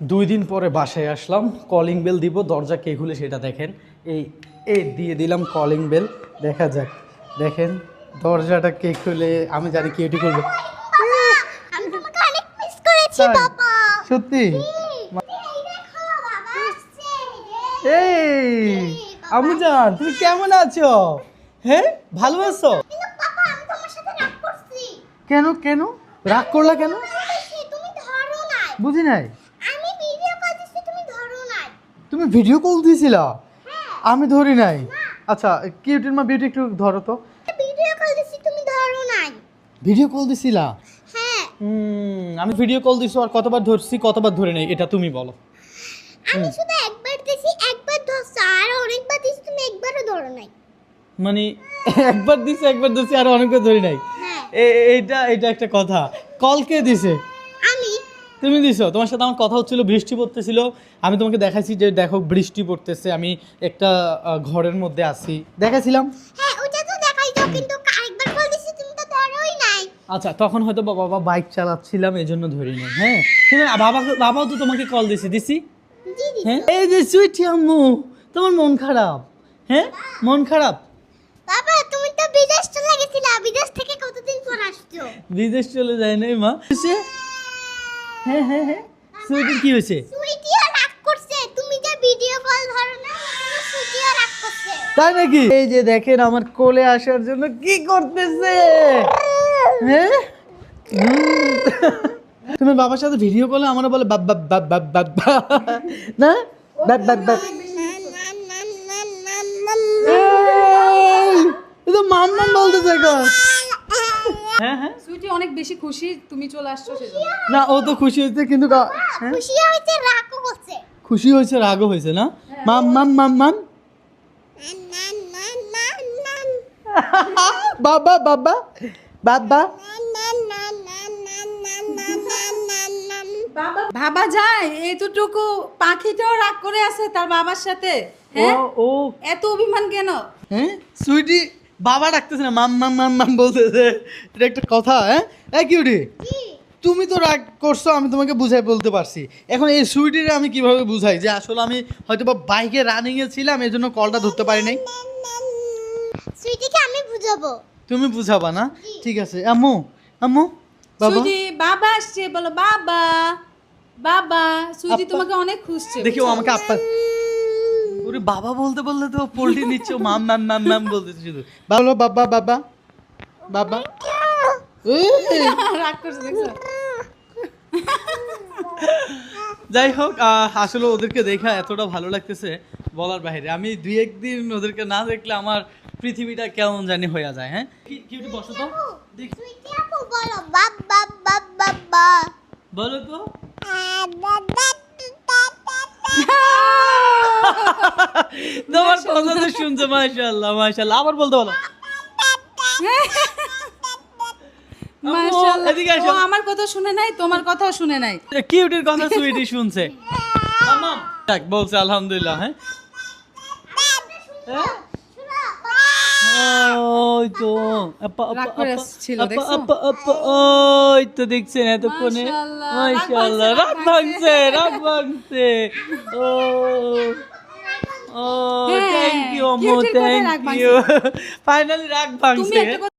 2 দিন পরে বাসায় আসলাম, কলিং বেল দিব, দরজা কে খুলে সেটা দেখেন। এই দিয়ে দিলাম কলিং বেল, দেখা যাক। দেখেন দরজাটা কে খুলে, আমি জানি কে এটি করবে। আমি তোমাকে অনেক মিস করেছি তাই? বাবা। সত্যি? এই দেখো বাবা আসছে। এই আমুজান, তুমি কেমন আছো? হ্যাঁ, ভালো আছো? কিন্তু পাপা আমি তোমার সাথে রাগ করছি। কেন কেন রাগ করলা কেন? তুমি ধরো নাই। বুঝি নাই। আমি ভিডিও কল দিছি তুমি ধরো নাই। তুমি ভিডিও কল দিয়েছিলা? হ্যাঁ। আমি ধরি নাই। আচ্ছা, কিউটের মা বিউটি একটু ধরো তো। ভিডিও কল দিছি তুমি ধরো নাই। ভিডিও কল দিছিলা? হ্যাঁ। আমি ভিডিও কল দিছি, আর কতবার ধরছি কতবার ধরে নাই এটা তুমি বলো। আমি শুধু একবার দিছি, একবার ধরছো, আর অনেকবার দিছি তুমি একবারও ধরো নাই। মানে একবার দিছি একবার ধরছি আর অনেকবার ধরি নাই। হ্যাঁ। এইটা একটা কথা। কল কে দিছে? আমি তুমি দিছো। তোমার সাথে আমার কথা হচ্ছিল, বৃষ্টি পড়তেছিল, আমি তোমাকে দেখাইছি যে দেখো বৃষ্টি পড়তেছে, আমি একটা ঘরের মধ্যে আছি, দেখাইছিলাম। হ্যাঁ ওটা তো দেখাইছো, কিন্তু আরেকবার কল দিছি তুমি তো ধরোই নাই। আচ্ছা, তখন হয়তো বাবা বাইক চালাচ্ছিলাম, এই জন্য ধরি নাই। হ্যাঁ, কিন্তু বাবাও তো তোমাকে কল দিছি দিছি। জি জি। হ্যাঁ, এই যে সুইটি আম্মু, তোমার মন খারাপ? হ্যাঁ, মন খারাপ? বাবা তুমি তো বিদেশ চলে গেছিলা, বিদেশ থেকে কতদিন পর আসছো? বিদেশ চলে যায় নাই মা? হ্যাঁ হ্যাঁ হ্যাঁ, সুইটির কি হয়েছে? সুইটিও রাগ করছে, তুমি যে ভিডিও কল ধরো না, সুইটিও রাগ করছে। তাই নাকি? এই যে দেখেন আমার কোলে আসার জন্য কি করতেছে। হ্যাঁ, তুমি বাবার সাথে ভিডিও কলে আমার বলে বাবা বাবা বাবা না, বাবা বাবা। এই তো মাম মাম বলতেছে এখন। হ্যাঁ হ্যাঁ, সুইটি অনেক বেশি খুশি তুমি চলে আসছো সেজন্য। না ও তো খুশি হয়েছে, কিন্তু হ্যাঁ, খুশি হয়েছে, রাগও করছে। খুশি হয়েছে রাগও হয়েছে না? মাম মাম মাম মাম বাবা বাবা বাবা। ভাবা যায় এতটুকু পাখিটাও রাগ করে আছে তার বাবার সাথে? হ্যাঁ, ও এত অভিমান কেন? হ্যাঁ, সুইটি বাবা ডাকতেছে না, মাম মাম মাম মাম বলতেছে। এটা একটা কথা? হ্যাঁ, কিউটি তুমি তো রাগ করছো, আমি তোমাকে বুঝাই বলতে পারছি। এখন এই সুইটিরে আমি কিভাবে বুঝাই যে আসলে আমি হয়তো বা বাইকে রানিং এ ছিলাম, এই জন্য কলটা ধরতে পারি নাই। সুইটিকে আমি বুঝাবো। তুমি বুঝাবা না? ঠিক আছে। আম্মু আম্মু বাবা সুইটি বাবা আসছে, বলো বাবা বাবা। সুইটি আপ্পা। তোমাকে অনেক খুঁজছে। দেখি ও আমাকে আপ্পা। ওরে বাবা বলতে বলতে তো পোল্ট্রি নিচ্ছে, মাম মাম মাম মাম বলতেছে শুধু। বলো বাবা বাবা বাবা। এই, রাগ করছে দেখছো? যাই হোক, আসলে ওদেরকে দেখা এতটা ভালো লাগতেছে বলার বাইরে। আমি 2-1 দিন ওদেরকে না দেখলে আমার পৃথিবীটা কেমন জানি হয়ে যায়। হ্যাঁ, কিউটি বসো তো দেখি। সুইটি আপু বলো বাবা বাবা বাবা। বলো তো। তোমার কথা তো শুনছে, মাশাআল্লাহ মাশাআল্লাহ। আবার বলতে বলো। মাশাআল্লাহ, এদিকে আসো। ও আমার কথা শুনে নাই, তোমার কথাও শুনে নাই। কিউটির কথা সুইটি শুনছে। মাম্মা যাক বলছে আলহামদুলিল্লাহ। হ্যাঁ, ওই তো আপা আপা রাগ করে আপা আসছিল, আপা দেখছো? আপা আপা, ওই তো দেখছেন এতক্ষণে। মাশাআল্লাহ, মাশাআল্লাহ, রাগ ভাঙছে রাগ ভাঙছে। ও ও, হ্যাঁ, থ্যাংক ইউ আম্মু, কিউটির কথায় রাগ থ্যাংক ইউ। ফাইনালি রাগ তুমি ভাঙছে। একটা কথা